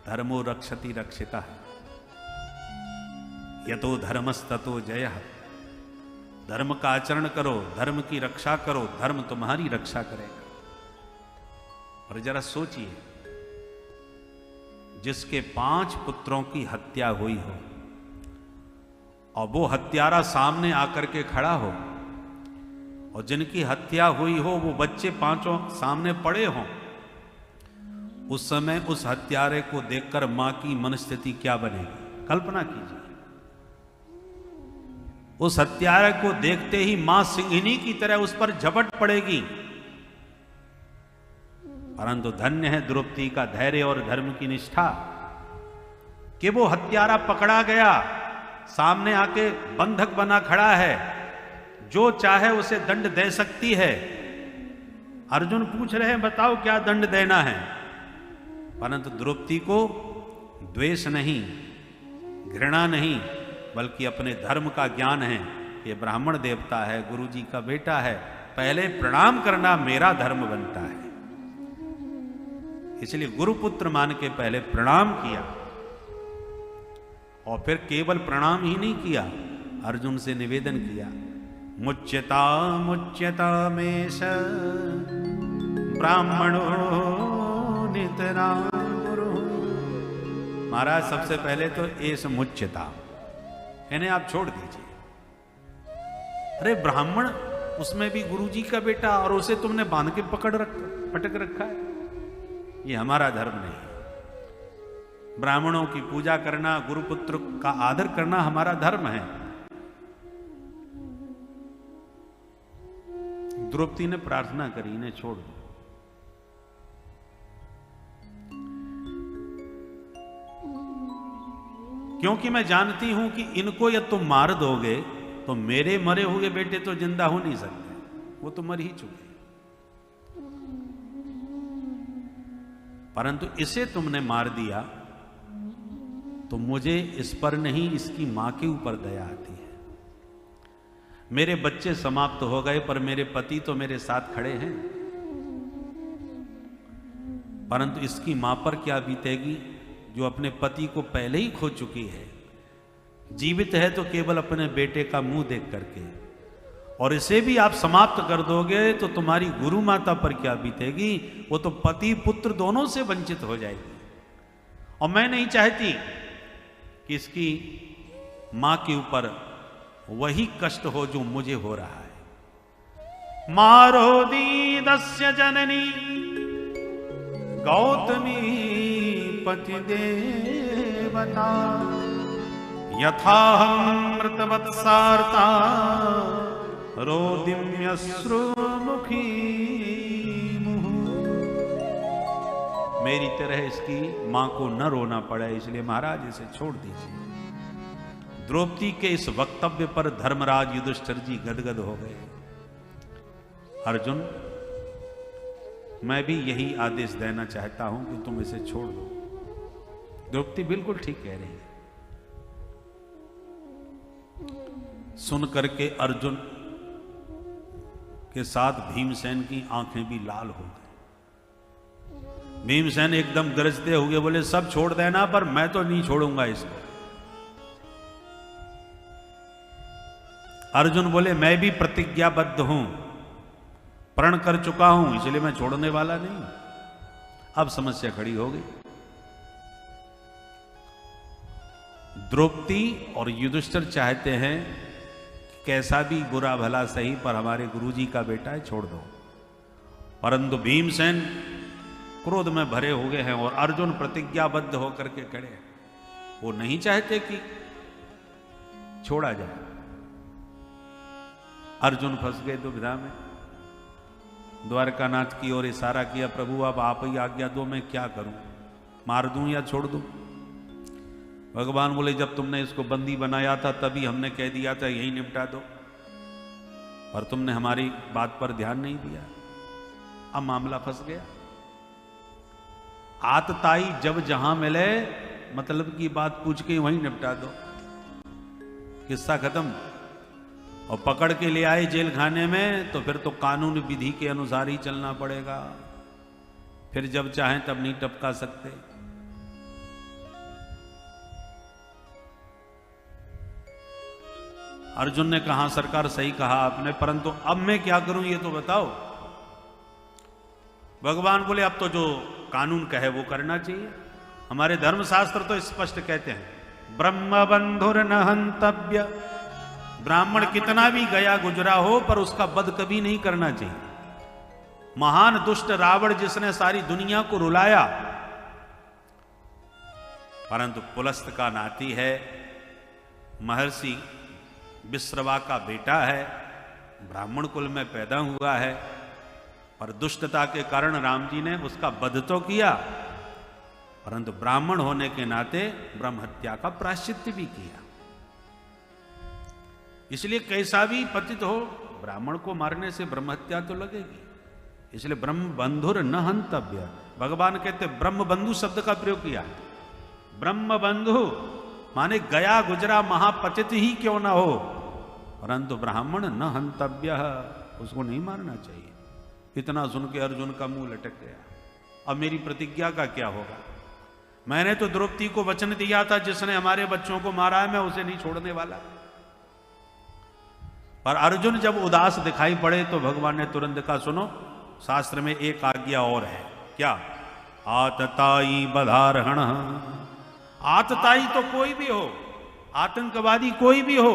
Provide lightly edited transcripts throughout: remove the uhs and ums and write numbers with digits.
धर्मो रक्षति रक्षिता, यतो धर्मस्ततो जयः। धर्म का आचरण करो, धर्म की रक्षा करो, धर्म तुम्हारी रक्षा करेगा। और जरा सोचिए, जिसके 5 पुत्रों की हत्या हुई हो और वो हत्यारा सामने आकर के खड़ा हो, और जिनकी हत्या हुई हो वो बच्चे 5 सामने पड़े हों, उस समय उस हत्यारे को देखकर मां की मनस्थिति क्या बनेगी? कल्पना कीजिए। उस हत्यारे को देखते ही मां सिंहिनी की तरह उस पर झपट पड़ेगी। परंतु धन्य है द्रौपदी का धैर्य और धर्म की निष्ठा कि वो हत्यारा पकड़ा गया, सामने आके बंधक बना खड़ा है, जो चाहे उसे दंड दे सकती है। अर्जुन पूछ रहे हैं बताओ क्या दंड देना है, परंतु द्रौपदी को द्वेष नहीं, घृणा नहीं, बल्कि अपने धर्म का ज्ञान है। ये ब्राह्मण देवता है, गुरु जी का बेटा है, पहले प्रणाम करना मेरा धर्म बनता है। इसलिए गुरुपुत्र मान के पहले प्रणाम किया, और फिर केवल प्रणाम ही नहीं किया, अर्जुन से निवेदन किया, मुच्यता मुच्यता मेष ब्राह्मणो नितराम गुरु। महाराज सबसे पहले तो एस मुच्यता, इन्हें आप छोड़ दीजिए। अरे ब्राह्मण, उसमें भी गुरु जी का बेटा, और उसे तुमने बांध के पटक रखा है। ये हमारा धर्म नहीं। ब्राह्मणों की पूजा करना, गुरुपुत्र का आदर करना हमारा धर्म है। द्रौपदी ने प्रार्थना करी, इन्हें छोड़ दो। क्योंकि मैं जानती हूं कि इनको यदि तुम मार दोगे तो मेरे मरे हुए बेटे तो जिंदा हो नहीं सकते, वो तो मर ही चुके। परंतु इसे तुमने मार दिया तो मुझे इस पर नहीं, इसकी मां के ऊपर दया आती है। मेरे बच्चे समाप्त हो गए, पर मेरे पति तो मेरे साथ खड़े हैं। परंतु इसकी मां पर क्या बीतेगी, जो अपने पति को पहले ही खो चुकी है। जीवित है तो केवल अपने बेटे का मुंह देख करके, और इसे भी आप समाप्त कर दोगे तो तुम्हारी गुरु माता पर क्या बीतेगी। वो तो पति पुत्र दोनों से वंचित हो जाएगी। और मैं नहीं चाहती कि इसकी मां के ऊपर वही कष्ट हो जो मुझे हो रहा है। मारो दीदस्य जननी गौतमी पति देवता, यथामृतवत्सार्ता रोदिम्यश्रुमुखी मुहुः। मेरी तरह इसकी मां को न रोना पड़े, इसलिए महाराज इसे छोड़ दीजिए। द्रौपदी के इस वक्तव्य पर धर्मराज युधिष्ठिर जी गदगद हो गए। अर्जुन, मैं भी यही आदेश देना चाहता हूं कि तुम इसे छोड़ दो। द्रौपदी बिल्कुल ठीक कह रही है। सुन करके अर्जुन के साथ भीमसेन की आंखें भी लाल हो गई। भीमसेन एकदम गरजते हुए बोले सब छोड़ देना, पर मैं तो नहीं छोड़ूंगा इसको। अर्जुन बोले मैं भी प्रतिज्ञाबद्ध हूं, प्रण कर चुका हूं, इसलिए मैं छोड़ने वाला नहीं। अब समस्या खड़ी हो गई। द्रौपदी और युधिष्ठिर चाहते हैं कि कैसा भी बुरा भला सही, पर हमारे गुरुजी का बेटा है, छोड़ दो। परंतु भीमसेन क्रोध में भरे हुए हैं और अर्जुन प्रतिज्ञाबद्ध होकर के खड़े हैं। वो नहीं चाहते कि छोड़ा जाए। अर्जुन फंस गए दुविधा में। द्वारकानाथ की ओर इशारा किया, प्रभु अब आप ही आज्ञा दो, मैं क्या करूं, मार दूं या छोड़ दूं। भगवान बोले जब तुमने इसको बंदी बनाया था तभी हमने कह दिया था यही निपटा दो, और तुमने हमारी बात पर ध्यान नहीं दिया। अब मामला फंस गया। आतताई जब जहां मिले मतलब की बात पूछ के वहीं निपटा दो, किस्सा खत्म। और पकड़ के ले आए जेल खाने में तो फिर तो कानून विधि के अनुसार ही चलना पड़ेगा। फिर जब चाहें तब नहीं टपका सकते। अर्जुन ने कहा सरकार सही कहा आपने, परंतु अब मैं क्या करूं ये तो बताओ। भगवान बोले अब तो जो कानून कहे वो करना चाहिए। हमारे धर्मशास्त्र तो स्पष्ट कहते हैं ब्रह्म बंधुर न हंतव्य, ब्राह्मण कितना भी गया गुजरा हो पर उसका वध कभी नहीं करना चाहिए। महान दुष्ट रावण जिसने सारी दुनिया को रुलाया, परंतु पुलस्त का नाती है, महर्षि विश्रवा का बेटा है, ब्राह्मण कुल में पैदा हुआ है, पर दुष्टता के कारण राम जी ने उसका वध तो किया, परंतु ब्राह्मण होने के नाते ब्रह्म हत्या का प्रायश्चित्त भी किया। इसलिए कैसा भी पतित हो, ब्राह्मण को मारने से ब्रह्म हत्या तो लगेगी। इसलिए ब्रह्म बंधुर न हंतव्य, भगवान कहते ब्रह्म बंधु शब्द का प्रयोग किया। ब्रह्म बंधु माने गया गुजरा महापतित ही क्यों ना हो, परंतु ब्राह्मण न हंतव्य, उसको नहीं मारना चाहिए। इतना सुन के अर्जुन का मुंह लटक गया। अब मेरी प्रतिज्ञा का क्या होगा? मैंने तो द्रौपदी को वचन दिया था जिसने हमारे बच्चों को मारा है मैं उसे नहीं छोड़ने वाला। पर अर्जुन जब उदास दिखाई पड़े तो भगवान ने तुरंत कहा सुनो, शास्त्र में एक आज्ञा और है। क्या? आतताई बधारहण। आतताई तो कोई भी हो, आतंकवादी कोई भी हो,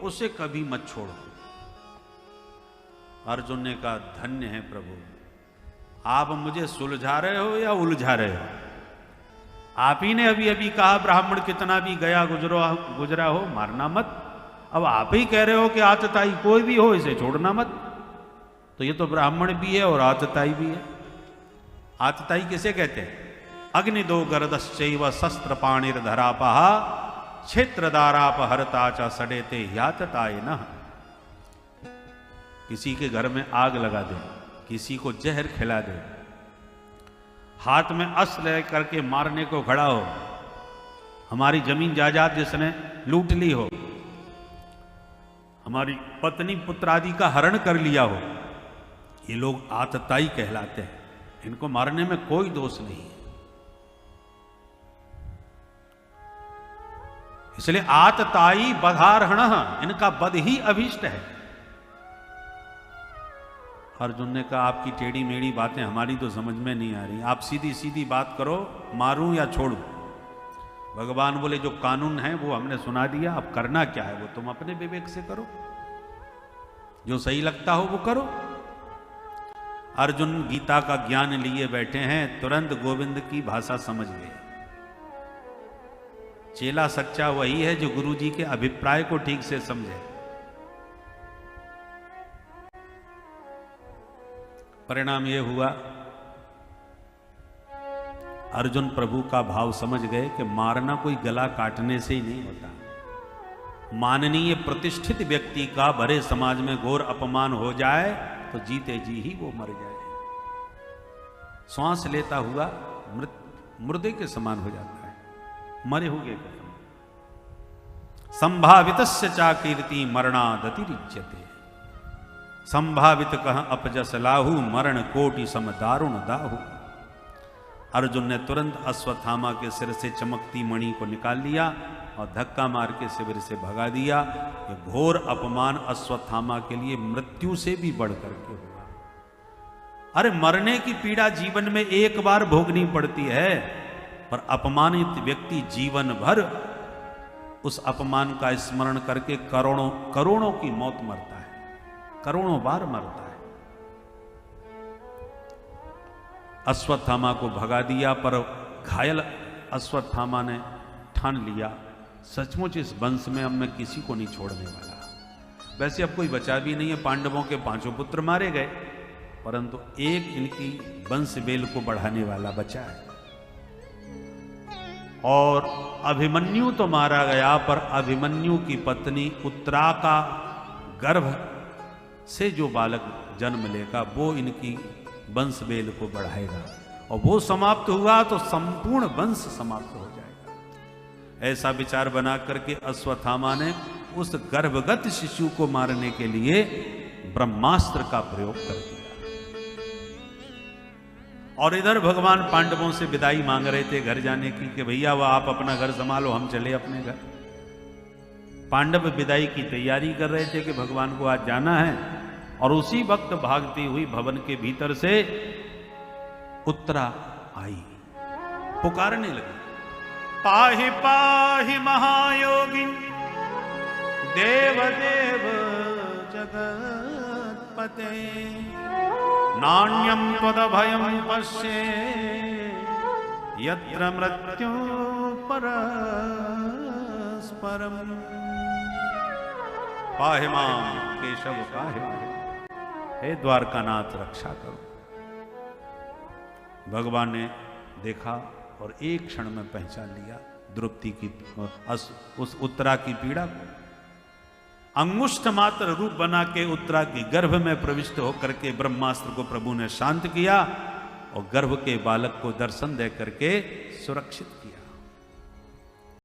उसे कभी मत छोड़ो। अर्जुन ने कहा धन्य है प्रभु, आप मुझे सुलझा रहे हो या उलझा रहे हो? आप ही ने अभी अभी कहा ब्राह्मण कितना भी गया गुजरा हो मारना मत, अब आप ही कह रहे हो कि आतताई कोई भी हो इसे छोड़ना मत। तो ये तो ब्राह्मण भी है और आतताई भी है। आतताई किसे कहते हैं? अग्निदो गर्दश्चैव शस्त्र पाणिर्धरापः क्षेत्रदारापहरता च सडेते यातताय न। किसी के घर में आग लगा दे, किसी को जहर खिला दे, हाथ में अस्त्र लेकर के मारने को खड़ा हो, हमारी जमीन जायदाद जिसने लूट ली हो, हमारी पत्नी पुत्र आदि का हरण कर लिया हो, ये लोग आतताई कहलाते हैं। इनको मारने में कोई दोष नहीं है। इसलिए आतताई बधारहण, इनका वध ही अभीष्ट है। अर्जुन ने कहा आपकी टेढ़ी मेढ़ी बातें हमारी तो समझ में नहीं आ रही, आप सीधी सीधी बात करो, मारूं या छोड़ूं? भगवान बोले जो कानून है वो हमने सुना दिया, अब करना क्या है वो तुम अपने विवेक से करो, जो सही लगता हो वो करो। अर्जुन गीता का ज्ञान लिए बैठे हैं, तुरंत गोविंद की भाषा समझ गए। चेला सच्चा वही है जो गुरु जी के अभिप्राय को ठीक से समझे। परिणाम यह हुआ, अर्जुन प्रभु का भाव समझ गए कि मारना कोई गला काटने से ही नहीं होता। माननीय प्रतिष्ठित व्यक्ति का भरे समाज में घोर अपमान हो जाए तो जीते जी ही वो मर जाए, श्वास लेता हुआ मुर्दे के समान हो जाता है, मरे हुए का। संभावितस्य चा कीर्ति मरणादतिरिच्यते, संभावित कह अपजस लाहु मरण कोटि सम दारुण दाहु। अर्जुन ने तुरंत अश्वत्थामा के सिर से चमकती मणि को निकाल लिया और धक्का मार के शिविर से भगा दिया। यह घोर अपमान अश्वत्थामा के लिए मृत्यु से भी बढ़ करके हुआ। अरे मरने की पीड़ा जीवन में एक बार भोगनी पड़ती है, पर अपमानित व्यक्ति जीवन भर उस अपमान का स्मरण करके करोड़ों करोड़ों की मौत मरता है, करोड़ों बार मरता है। अश्वत्थामा को भगा दिया, पर घायल अश्वत्थामा ने ठान लिया सचमुच इस वंश में अब मैं किसी को नहीं छोड़ने वाला। वैसे अब कोई बचा भी नहीं है, पांडवों के 5 पुत्र मारे गए, परंतु एक इनकी वंश बेल को बढ़ाने वाला बचा है। और अभिमन्यु तो मारा गया, पर अभिमन्यु की पत्नी उत्तरा का गर्भ से जो बालक जन्म लेगा वो इनकी वंश बेल को बढ़ाएगा, और वो समाप्त हुआ तो संपूर्ण वंश समाप्त हो जाएगा। ऐसा विचार बना करके अश्वत्थामा ने उस गर्भगत शिशु को मारने के लिए ब्रह्मास्त्र का प्रयोग कर दिया। और इधर भगवान पांडवों से विदाई मांग रहे थे घर जाने की कि भैया वह आप अपना घर संभालो, हम चले अपने घर। पांडव विदाई की तैयारी कर रहे थे कि भगवान को आज जाना है, और उसी वक्त भागती हुई भवन के भीतर से उत्तरा आई, पुकारने लगी, पाहि पाहि महायोगी देव देव जगत्पते, नान्यं त्वदभयं पश्ये यत्र मृत्यु परस्परम्। पाहि मां केशव पाहि मां, हे द्वारकानाथ रक्षा करो। भगवान ने देखा और एक क्षण में पहचान लिया द्रौपदी की उस उत्तरा की पीड़ा को। अंगुष्ठ मात्र रूप बना के उत्तरा की गर्भ में प्रविष्ट होकर के ब्रह्मास्त्र को प्रभु ने शांत किया और गर्भ के बालक को दर्शन दे करके सुरक्षित किया।